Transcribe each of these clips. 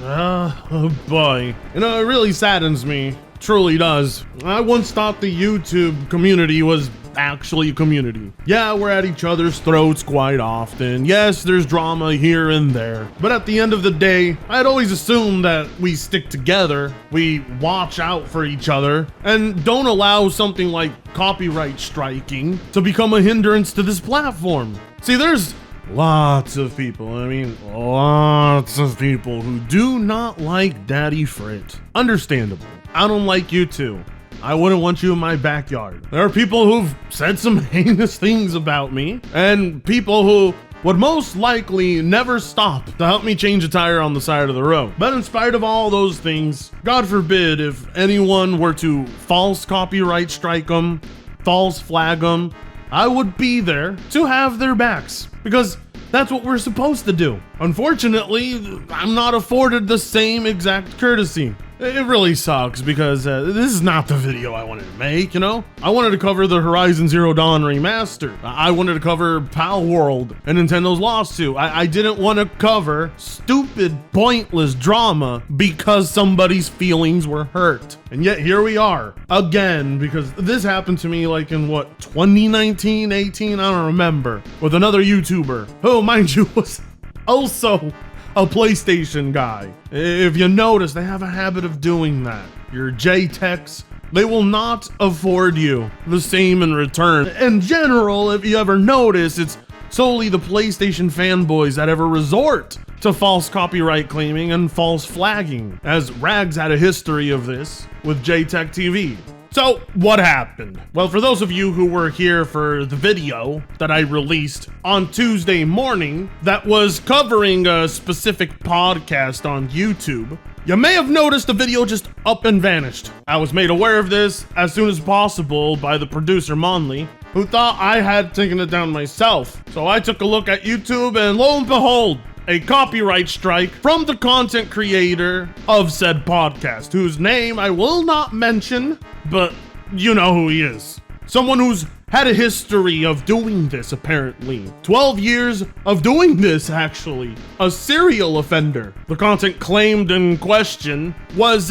Oh boy. You know, it really saddens me. Truly does. I once thought the YouTube community was actually a community. Yeah, we're at each other's throats quite often. Yes, there's drama here and there. But at the end of the day, I'd always assumed that we stick together, we watch out for each other, and don't allow something like copyright striking to become a hindrance to this platform. See, there's lots of people who do not like Daddy Frit. Understandable. I don't like you too. I wouldn't want you in my backyard. There are people who've said some heinous things about me, and people who would most likely never stop to help me change a tire on the side of the road. But in spite of all those things, God forbid if anyone were to false copyright strike them, false flag them, I would be there to have their backs, because that's what we're supposed to do. Unfortunately, I'm not afforded the same exact courtesy. It really sucks because this is not the video I wanted to make, you know? I wanted to cover the Horizon Zero Dawn remaster. I wanted to cover Pal World and Nintendo's lawsuit. I didn't want to cover stupid, pointless drama because somebody's feelings were hurt. And yet here we are again, because this happened to me like in what, 2019, 18? I don't remember. With another YouTuber who, mind you, was also a PlayStation guy. If you notice, they have a habit of doing that. Your JTechs, they will not afford you the same in return. In general, if you ever notice, it's solely the PlayStation fanboys that ever resort to false copyright claiming and false flagging, as Rags had a history of this with JTech TV. So what happened? Well, for those of you who were here for the video that I released on Tuesday morning that was covering a specific podcast on YouTube, you may have noticed the video just up and vanished. I was made aware of this as soon as possible by the producer Monley, who thought I had taken it down myself. So I took a look at YouTube and lo and behold, a copyright strike from the content creator of said podcast, whose name I will not mention, but you know who he is. Someone who's had a history of doing this, apparently. 12 years of doing this, actually. A serial offender. The content claimed in question was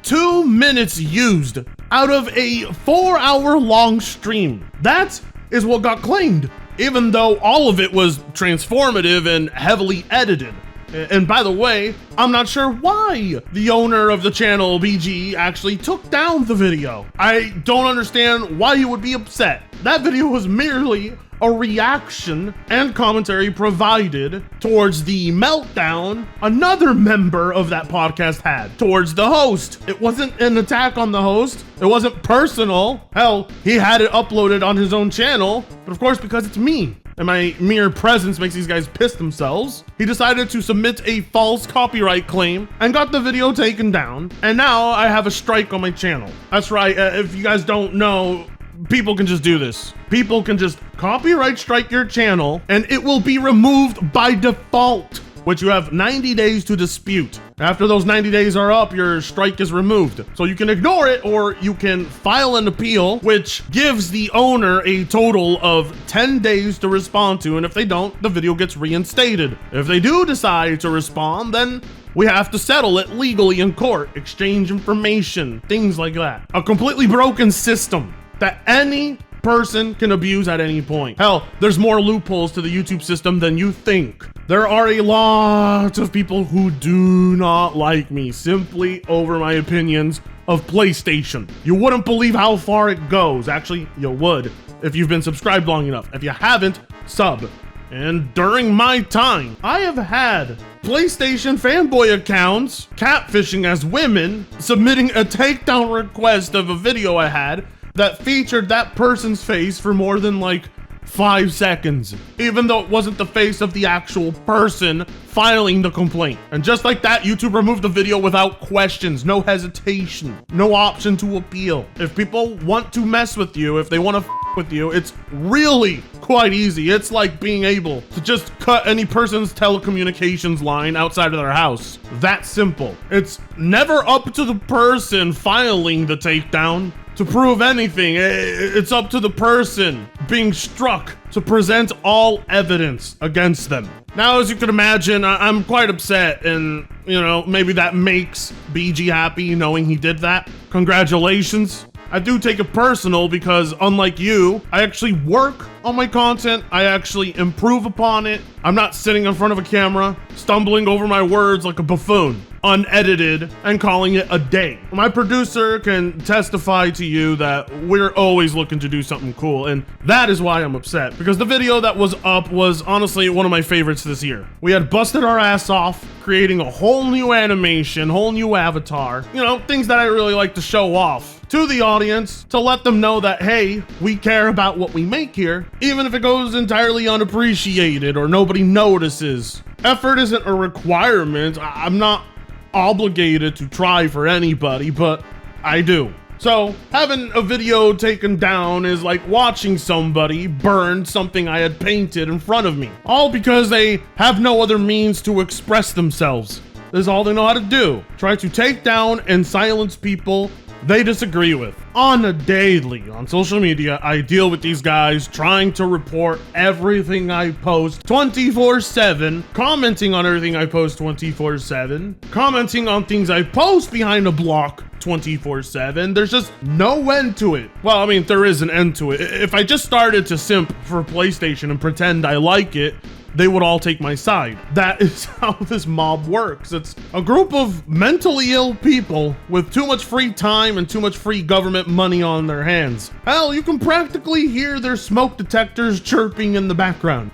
2 minutes used out of a 4-hour-long stream. That is what got claimed, even though all of it was transformative and heavily edited. And by the way, I'm not sure why the owner of the channel, BG, actually took down the video. I don't understand why he would be upset. That video was merely a reaction and commentary provided towards the meltdown another member of that podcast had towards the host. It wasn't an attack on the host. It wasn't personal. Hell, he had it uploaded on his own channel, but of course, because it's me and my mere presence makes these guys piss themselves, he decided to submit a false copyright claim and got the video taken down. And now I have a strike on my channel. That's right. If you guys don't know, people can just do this. People can just copyright strike your channel and it will be removed by default, which you have 90 days to dispute. After those 90 days are up, your strike is removed. So you can ignore it or you can file an appeal, which gives the owner a total of 10 days to respond to. And if they don't, the video gets reinstated. If they do decide to respond, then we have to settle it legally in court, exchange information, things like that. A completely broken system that any person can abuse at any point. Hell, there's more loopholes to the YouTube system than you think. There are a lot of people who do not like me simply over my opinions of PlayStation. You wouldn't believe how far it goes. Actually, you would if you've been subscribed long enough. If you haven't, sub. And during my time, I have had PlayStation fanboy accounts catfishing as women, submitting a takedown request of a video I had that featured that person's face for more than like 5 seconds, even though it wasn't the face of the actual person filing the complaint. And just like that, YouTube removed the video without questions, no hesitation, no option to appeal. If people want to mess with you, if they want to with you, it's really quite easy. It's like being able to just cut any person's telecommunications line outside of their house. That simple. It's never up to the person filing the takedown to prove anything. It's up to the person being struck to present all evidence against them. Now, as you can imagine, I'm quite upset, and maybe that makes BG happy knowing he did that. Congratulations. I do take it personal because, unlike you, I actually work on my content. I actually improve upon it. I'm not sitting in front of a camera, stumbling over my words like a buffoon, unedited, and calling it a day. My producer can testify to you that we're always looking to do something cool, and that is why I'm upset, because the video that was up was honestly one of my favorites this year. We had busted our ass off, creating a whole new animation, whole new avatar, things that I really like to show off to the audience, to let them know that, hey, we care about what we make here, even if it goes entirely unappreciated or nobody notices. Effort isn't a requirement. I'm not obligated to try for anybody, but I do. So having a video taken down is like watching somebody burn something I had painted in front of me, all because they have no other means to express themselves. This is all they know how to do. Try to take down and silence people they disagree with. On a daily, on social media, I deal with these guys trying to report everything I post 24/7, commenting on everything I post 24/7, commenting on things I post behind a block 24/7. There's just no end to it. Well, I mean, there is an end to it. If I just started to simp for PlayStation and pretend I like it, they would all take my side. That is how this mob works. It's a group of mentally ill people with too much free time and too much free government money on their hands. Hell, you can practically hear their smoke detectors chirping in the background.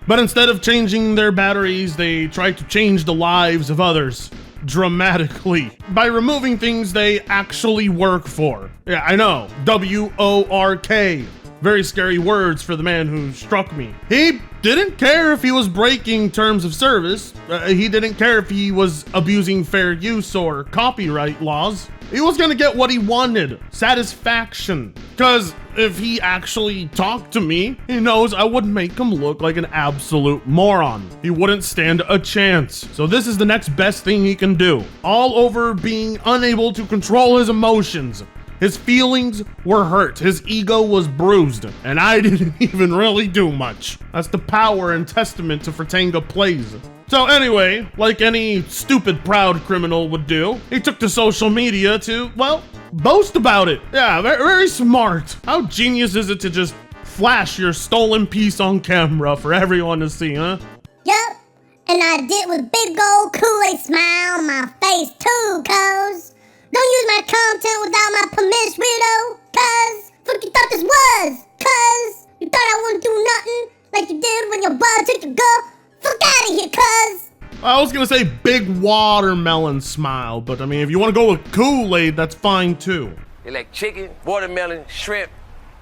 But instead of changing their batteries, they try to change the lives of others dramatically by removing things they actually work for. Yeah, I know. WORK. Very scary words for the man who struck me. He didn't care if he was breaking terms of service. He didn't care if he was abusing fair use or copyright laws. He was gonna get what he wanted, satisfaction. Because if he actually talked to me, he knows I would make him look like an absolute moron. He wouldn't stand a chance. So this is the next best thing he can do. All over being unable to control his emotions. His feelings were hurt, his ego was bruised, and I didn't even really do much. That's the power and testament to Fratanga plays. So anyway, like any stupid proud criminal would do, he took to social media to, well, boast about it. Yeah, very, very smart. How genius is it to just flash your stolen piece on camera for everyone to see, huh? Yup, and I did with big old Kool-Aid smile on my face too, cuz. Don't use my content without my permission, weirdo, cuz. Fuck you thought this was, cuz. You thought I wouldn't do nothing like you did when your brother took your girl? Fuck out of here, cuz. I was gonna say big watermelon smile, but I mean, if you wanna go with Kool-Aid, that's fine too. They like chicken, watermelon, shrimp,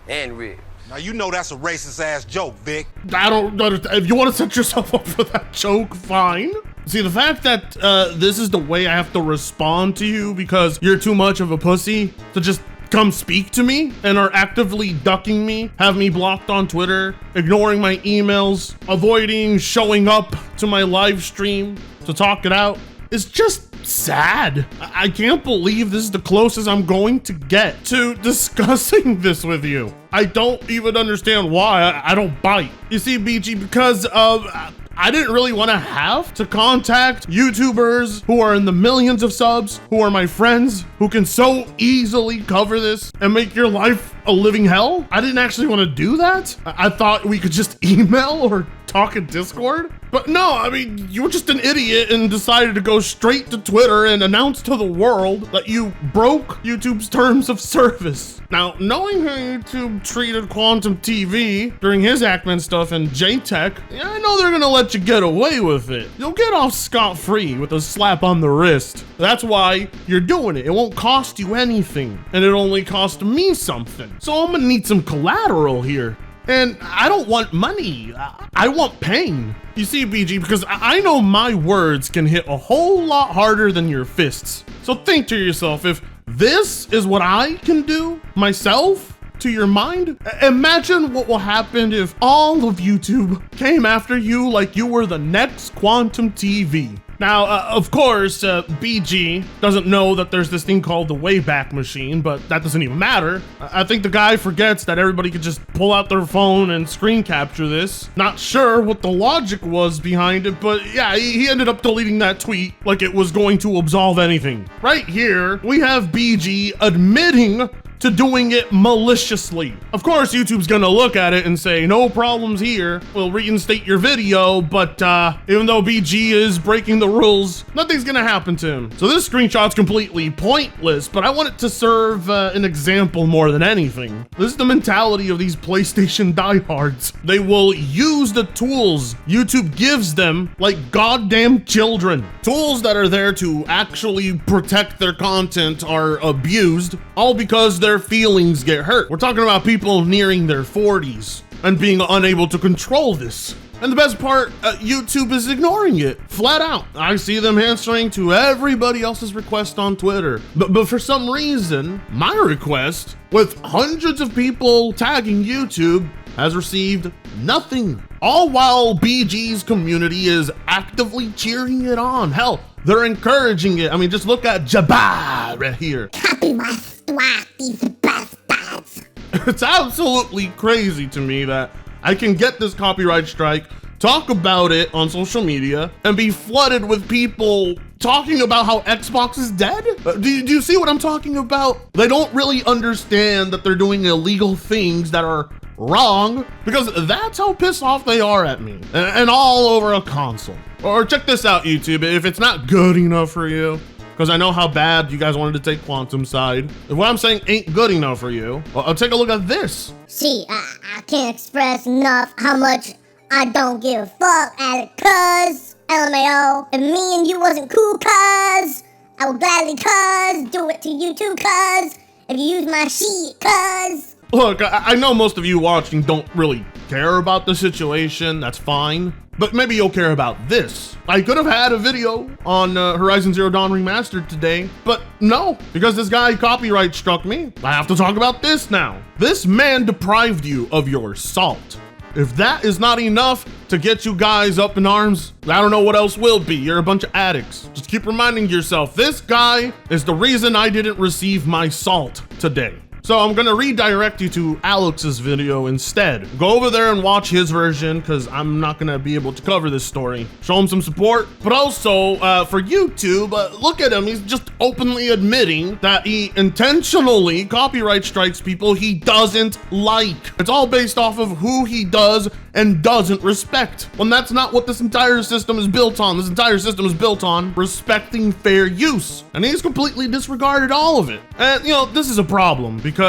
and ribs. Now you know that's a racist ass joke, Vic. I don't understand. If you want to set yourself up for that joke, fine. See, the fact that this is the way I have to respond to you because you're too much of a pussy to just come speak to me and are actively ducking me, have me blocked on Twitter, ignoring my emails, avoiding showing up to my live stream to talk it out, is just sad. I can't believe this is the closest I'm going to get to discussing this with you. I don't even understand why I don't bite. You see, BG, because I didn't really want to have to contact YouTubers who are in the millions of subs, who are my friends, who can so easily cover this and make your life a living hell. I didn't actually want to do that. I thought we could just email or talk in Discord. But no, I mean, you were just an idiot and decided to go straight to Twitter and announce to the world that you broke YouTube's terms of service. Now, knowing how YouTube treated Quantum TV during his Ackman stuff and JTech, I know they're gonna let you get away with it. You'll get off scot-free with a slap on the wrist. That's why you're doing it. It won't cost you anything, and it only cost me something. So I'm gonna need some collateral here. And I don't want money, I want pain. You see, BG, because I know my words can hit a whole lot harder than your fists. So think to yourself, if this is what I can do myself to your mind, imagine what will happen if all of YouTube came after you like you were the next Quantum TV. Now, of course, BG doesn't know that there's this thing called the Wayback Machine, but that doesn't even matter. I think the guy forgets that everybody could just pull out their phone and screen capture this. Not sure what the logic was behind it, but yeah, he ended up deleting that tweet like it was going to absolve anything. Right here, we have BG admitting to doing it maliciously. Of course, YouTube's gonna look at it and say, no problems here, we'll reinstate your video, but even though BG is breaking the rules, nothing's gonna happen to him. So this screenshot's completely pointless, but I want it to serve an example more than anything. This is the mentality of these PlayStation diehards. They will use the tools YouTube gives them like goddamn children. Tools that are there to actually protect their content are abused, all because their feelings get hurt. We're talking about people nearing their 40s and being unable to control this. And the best part, YouTube is ignoring it flat out. I see them answering to everybody else's request on Twitter. But for some reason, my request, with hundreds of people tagging YouTube, has received nothing. All while BG's community is actively cheering it on. Hell, they're encouraging it. I mean, just look at Jabbar right here. Copy my swag, these bastards. It's absolutely crazy to me that I can get this copyright strike, talk about it on social media, and be flooded with people talking about how Xbox is dead? Do you see what I'm talking about? They don't really understand that they're doing illegal things that are wrong, because that's how pissed off they are at me, and all over a console. Or check this out, YouTube, if it's not good enough for you, because I know how bad you guys wanted to take Quantum side. If what I'm saying ain't good enough for you, well, I'll take a look at this. See, I can't express enough how much I don't give a fuck at it, cuz, LMAO, if me and you wasn't cool, cuz, I would gladly, cuz, do it to you too, cuz, if you use my shit, cuz. Look, I know most of you watching don't really care about the situation, that's fine. But maybe you'll care about this. I could have had a video on Horizon Zero Dawn Remastered today, but no, because this guy copyright struck me. I have to talk about this now. This man deprived you of your salt. If that is not enough to get you guys up in arms, I don't know what else will be. You're a bunch of addicts. Just keep reminding yourself, this guy is the reason I didn't receive my salt today. So I'm gonna redirect you to Alex's video instead. Go over there and watch his version, because I'm not gonna be able to cover this story. Show him some support, but also for YouTube, look at him. He's just openly admitting that he intentionally copyright strikes people he doesn't like. It's all based off of who he does and doesn't respect, when that's not what this entire system is built on. This entire system is built on respecting fair use, and he's completely disregarded all of it. And you know, this is a problem, because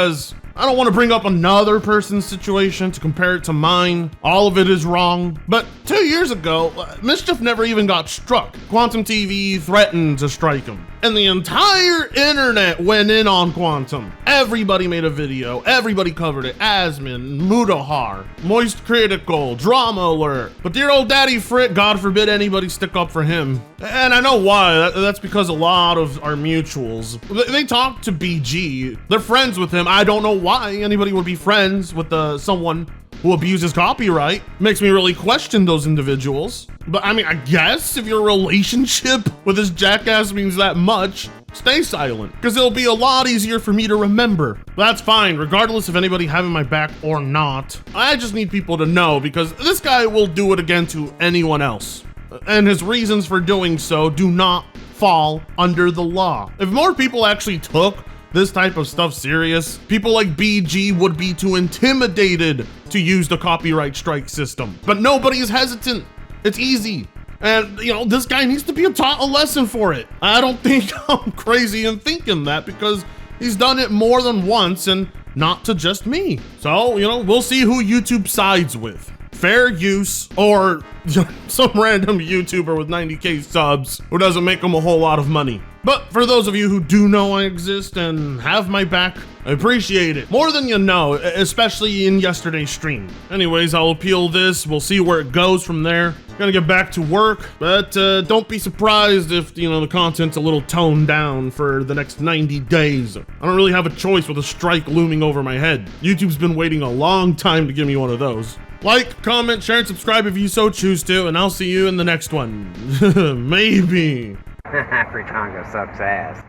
I don't want to bring up another person's situation to compare it to mine. All of it is wrong. But 2 years ago, Mischief never even got struck. Quantum TV threatened to strike him, and the entire internet went in on Quantum. Everybody made a video, everybody covered it. Asmin, Mudahar, Moist Critical, Drama Alert. But dear old Daddy Frit, God forbid anybody stick up for him. And I know why. That's because a lot of our mutuals, they talk to BG. They're friends with him. I don't know why anybody would be friends with someone who abuses copyright. Makes me really question those individuals. But I mean, I guess if your relationship with this jackass means that much, stay silent, because it'll be a lot easier for me to remember. But that's fine, regardless of anybody having my back or not. I just need people to know, because this guy will do it again to anyone else. And his reasons for doing so do not fall under the law. If more people actually took this type of stuff serious, people like BG would be too intimidated to use the copyright strike system. But nobody is hesitant. It's easy. And you know, this guy needs to be taught a lesson for it. I don't think I'm crazy in thinking that, because he's done it more than once, and not to just me. So, you know, we'll see who YouTube sides with. Fair use, or some random YouTuber with 90K subs who doesn't make them a whole lot of money. But for those of you who do know I exist and have my back, I appreciate it more than you know, especially in yesterday's stream. Anyways, I'll appeal this. We'll see where it goes from there. Gonna get back to work, but don't be surprised if, you know, the content's a little toned down for the next 90 days. I don't really have a choice with a strike looming over my head. YouTube's been waiting a long time to give me one of those. Like, comment, share, and subscribe if you so choose to, and I'll see you in the next one. Maybe. Free Congo sucks ass.